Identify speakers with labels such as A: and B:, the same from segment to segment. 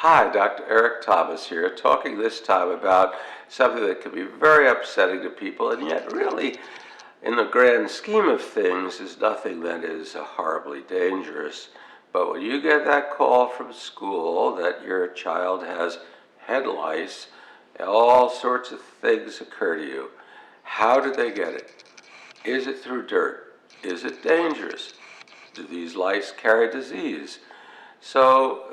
A: Hi, Dr. Eric Thomas here, talking this time about something that can be very upsetting to people, and yet really, in the grand scheme of things, is nothing that is horribly dangerous. But when you get that call from school that your child has head lice, all sorts of things occur to you. How did they get it? Is it through dirt? Is it dangerous? Do these lice carry disease? So,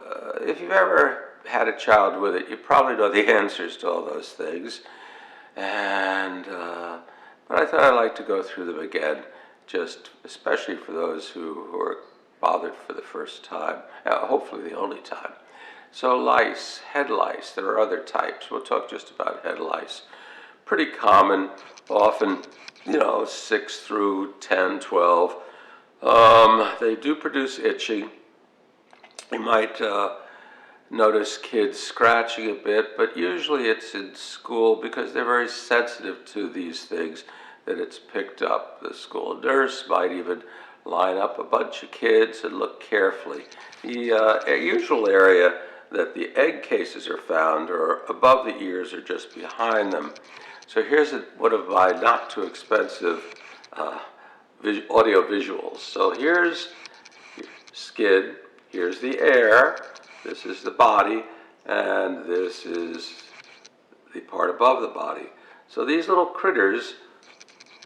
A: if you've ever had a child with it, you probably know the answers to all those things. But I thought I'd like to go through them again, just especially for those who are bothered for the first time, hopefully the only time. So lice, head lice, there are other types. We'll talk just about head lice. Pretty common, often, 6 through 10, 12. They do produce itching. You might notice kids scratching a bit, but usually it's in school because they're very sensitive to these things that it's picked up. The school nurse might even line up a bunch of kids and look carefully. The usual area that the egg cases are found are above the ears or just behind them. So here's one of my not too expensive audio visuals. So here's skin, here's the air, this is the body, and this is the part above the body. So these little critters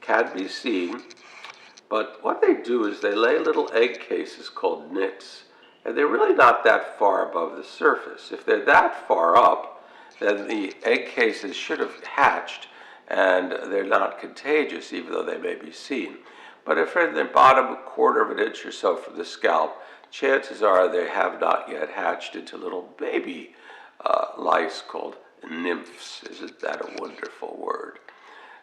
A: can be seen, but what they do is they lay little egg cases called nits, and they're really not that far above the surface. If they're that far up, then the egg cases should have hatched, and they're not contagious, even though they may be seen. But if they're in the bottom quarter of an inch or so from the scalp, chances are they have not yet hatched into little baby lice called nymphs. Isn't that a wonderful word?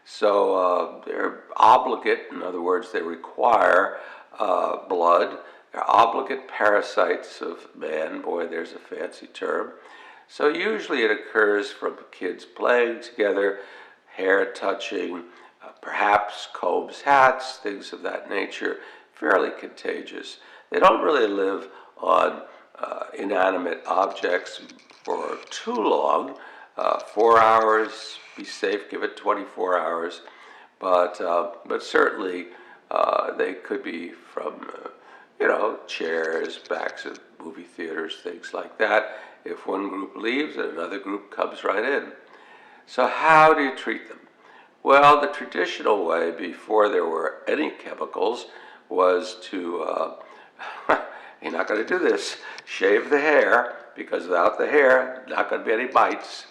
A: So they're obligate, in other words, they require blood. They're obligate parasites of man. Boy, there's a fancy term. So usually it occurs from kids playing together, hair touching, perhaps combs, hats, things of that nature, fairly contagious. They don't really live on inanimate objects for too long. 4 hours, be safe, give it 24 hours. But certainly they could be from, chairs, backs of movie theaters, things like that. If one group leaves, another group comes right in. So how do you treat them? Well, the traditional way before there were any chemicals was to, you're not going to do this, shave the hair, because without the hair, not going to be any bites,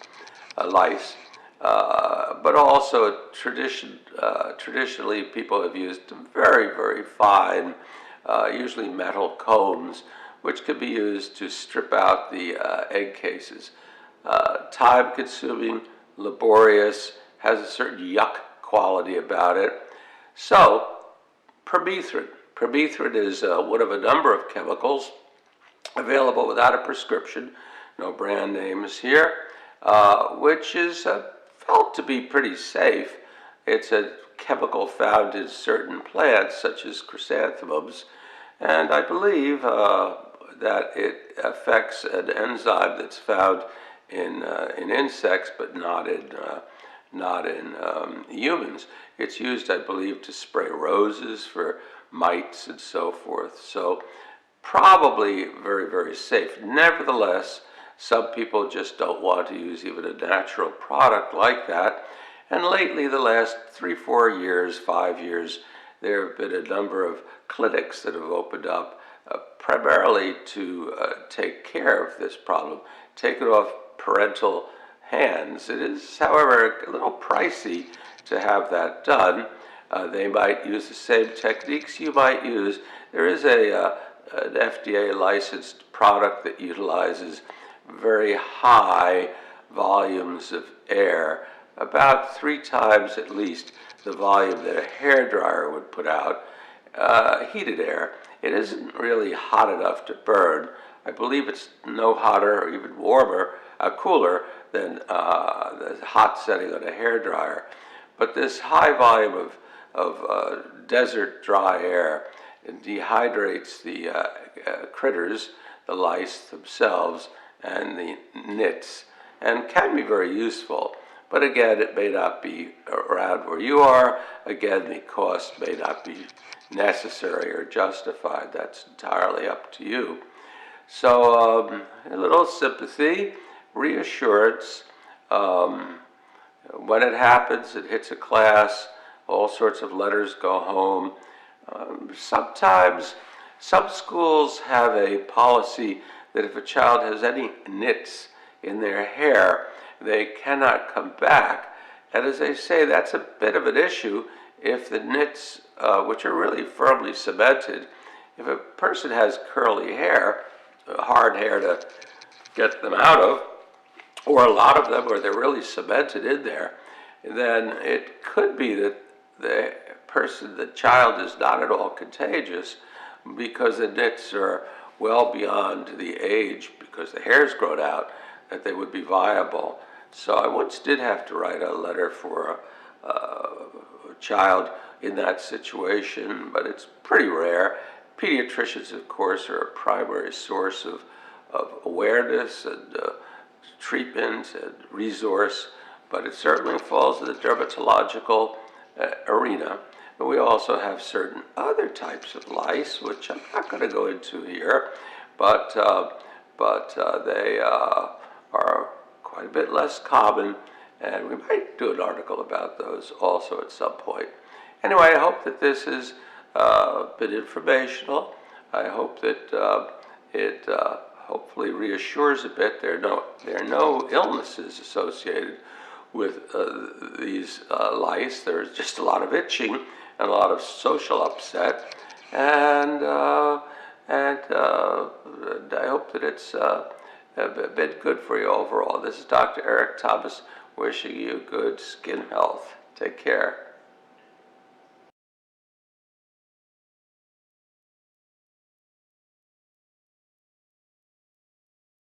A: lice. But also traditionally people have used very, very fine, usually metal combs, which can be used to strip out the egg cases. Time-consuming, laborious, has a certain yuck quality about it. So, permethrin. Permethrin is one of a number of chemicals available without a prescription, no brand names here, which is felt to be pretty safe. It's a chemical found in certain plants, such as chrysanthemums, and I believe that it affects an enzyme that's found in insects, but not in humans. It's used, I believe, to spray roses for mites and so forth. So probably very, very safe. Nevertheless, some people just don't want to use even a natural product like that. And lately, the last 3, 4 years, 5 years, there have been a number of clinics that have opened up primarily to take care of this problem, take it off parental hands. It is, however, a little pricey to have that done. They might use the same techniques you might use. There is an FDA licensed product that utilizes very high volumes of air, about 3 times at least the volume that a hairdryer would put out, heated air. It isn't really hot enough to burn. I believe it's no hotter or even warmer, cooler than the hot setting on a hairdryer. But this high volume of desert dry air dehydrates the critters, the lice themselves, and the nits, and can be very useful. But again, it may not be around where you are. Again, the cost may not be necessary or justified. That's entirely up to you. So a little sympathy, reassurance. When it happens, it hits a class, all sorts of letters go home. Sometimes some schools have a policy that if a child has any nits in their hair, they cannot come back. And as they say, that's a bit of an issue if the nits, which are really firmly cemented, if a person has curly hair, hard hair to get them out of, or a lot of them where they're really cemented in there, then it could be that the child is not at all contagious because the nits are well beyond the age, because the hair's grown out, that they would be viable. So I once did have to write a letter for a child in that situation, but it's pretty rare. Pediatricians, of course, are a primary source of awareness and treatment and resource, but it certainly falls in the dermatological arena. But we also have certain other types of lice, which I'm not going to go into here, but they are quite a bit less common, and we might do an article about those also at some point. Anyway, I hope that this has been informational. I hope that it hopefully reassures a bit. There are no illnesses associated with these lice. There's just a lot of itching and a lot of social upset, and I hope that it's been good for you overall. This is Dr. Eric Thomas wishing you good skin health. Take care.